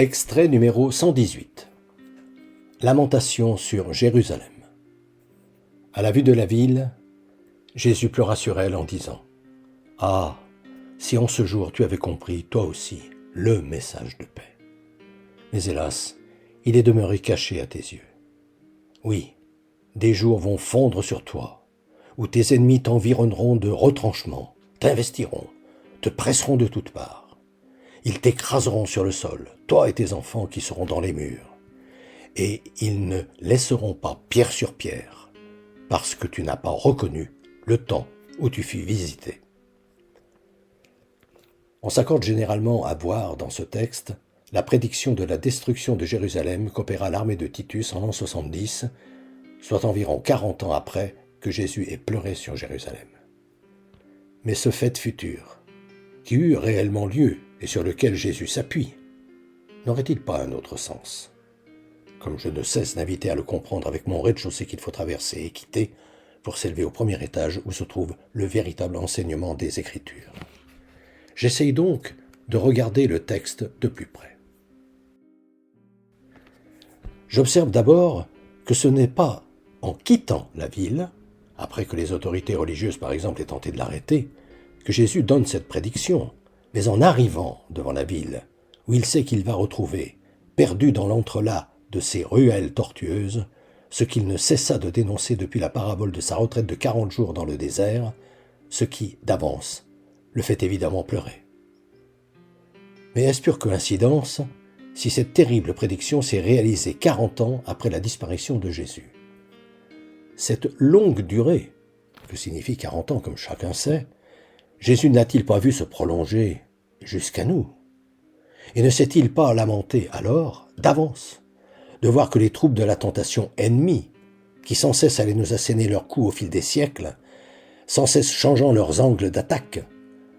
Extrait numéro 118. Lamentation sur Jérusalem. À la vue de la ville, Jésus pleura sur elle en disant « Ah, si en ce jour tu avais compris, toi aussi, le message de paix. Mais hélas, il est demeuré caché à tes yeux. Oui, des jours vont fondre sur toi, où tes ennemis t'environneront de retranchements, t'investiront, te presseront de toutes parts. Ils t'écraseront sur le sol, toi et tes enfants qui seront dans les murs. Et ils ne laisseront pas pierre sur pierre, parce que tu n'as pas reconnu le temps où tu fus visité. » On s'accorde généralement à voir dans ce texte la prédiction de la destruction de Jérusalem qu'opéra l'armée de Titus en l'an 70, soit environ 40 ans après que Jésus ait pleuré sur Jérusalem. Mais ce fait futur, qui eut réellement lieu et sur lequel Jésus s'appuie, n'aurait-il pas un autre sens? Comme je ne cesse d'inviter à le comprendre avec mon rez-de-chaussée qu'il faut traverser et quitter pour s'élever au premier étage où se trouve le véritable enseignement des Écritures. J'essaye donc de regarder le texte de plus près. J'observe d'abord que ce n'est pas en quittant la ville, après que les autorités religieuses par exemple aient tenté de l'arrêter, que Jésus donne cette prédiction, mais en arrivant devant la ville, où il sait qu'il va retrouver, perdu dans l'entrelacs de ces ruelles tortueuses, ce qu'il ne cessa de dénoncer depuis la parabole de sa retraite de 40 jours dans le désert, ce qui, d'avance, le fait évidemment pleurer. Mais est-ce pure coïncidence si cette terrible prédiction s'est réalisée 40 ans après la disparition de Jésus? Cette longue durée, que signifie 40 ans comme chacun sait, Jésus n'a-t-il pas vu se prolonger jusqu'à nous? Et ne s'est-il pas lamenté alors, d'avance, de voir que les troupes de la tentation ennemie, qui sans cesse allaient nous asséner leurs coups au fil des siècles, sans cesse changeant leurs angles d'attaque,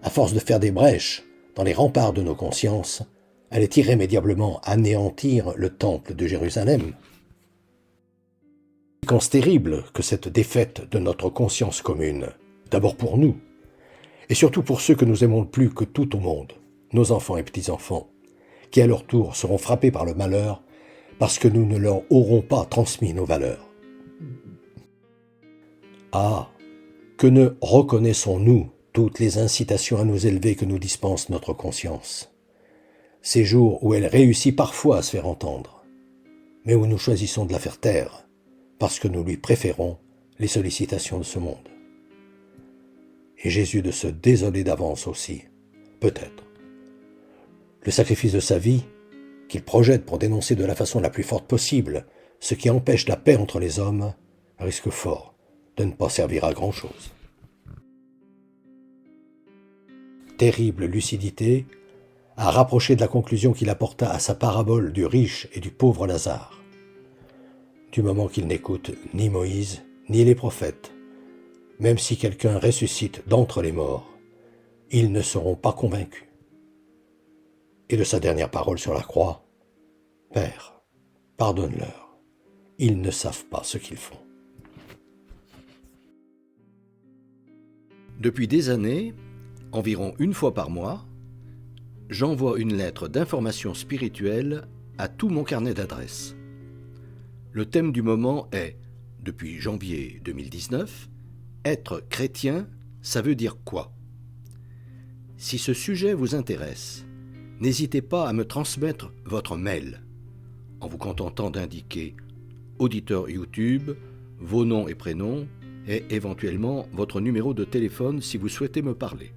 à force de faire des brèches dans les remparts de nos consciences, allaient irrémédiablement anéantir le temple de Jérusalem? Conséquence terrible que cette défaite de notre conscience commune, d'abord pour nous, et surtout pour ceux que nous aimons le plus que tout au monde, nos enfants et petits-enfants, qui à leur tour seront frappés par le malheur parce que nous ne leur aurons pas transmis nos valeurs. Ah, que ne reconnaissons-nous toutes les incitations à nous élever que nous dispense notre conscience, ces jours où elle réussit parfois à se faire entendre, mais où nous choisissons de la faire taire, parce que nous lui préférons les sollicitations de ce monde. Et Jésus de se désoler d'avance aussi, peut-être. Le sacrifice de sa vie, qu'il projette pour dénoncer de la façon la plus forte possible ce qui empêche la paix entre les hommes, risque fort de ne pas servir à grand-chose. Terrible lucidité à rapprocher de la conclusion qu'il apporta à sa parabole du riche et du pauvre Lazare. Du moment qu'il n'écoute ni Moïse, ni les prophètes, même si quelqu'un ressuscite d'entre les morts, ils ne seront pas convaincus. Et de sa dernière parole sur la croix, « Père, pardonne-leur, ils ne savent pas ce qu'ils font. » Depuis des années, environ une fois par mois, j'envoie une lettre d'information spirituelle à tout mon carnet d'adresses. Le thème du moment est, depuis janvier 2019, « Être chrétien, ça veut dire quoi ?» Si ce sujet vous intéresse, n'hésitez pas à me transmettre votre mail, en vous contentant d'indiquer auditeur YouTube, vos noms et prénoms, et éventuellement votre numéro de téléphone si vous souhaitez me parler.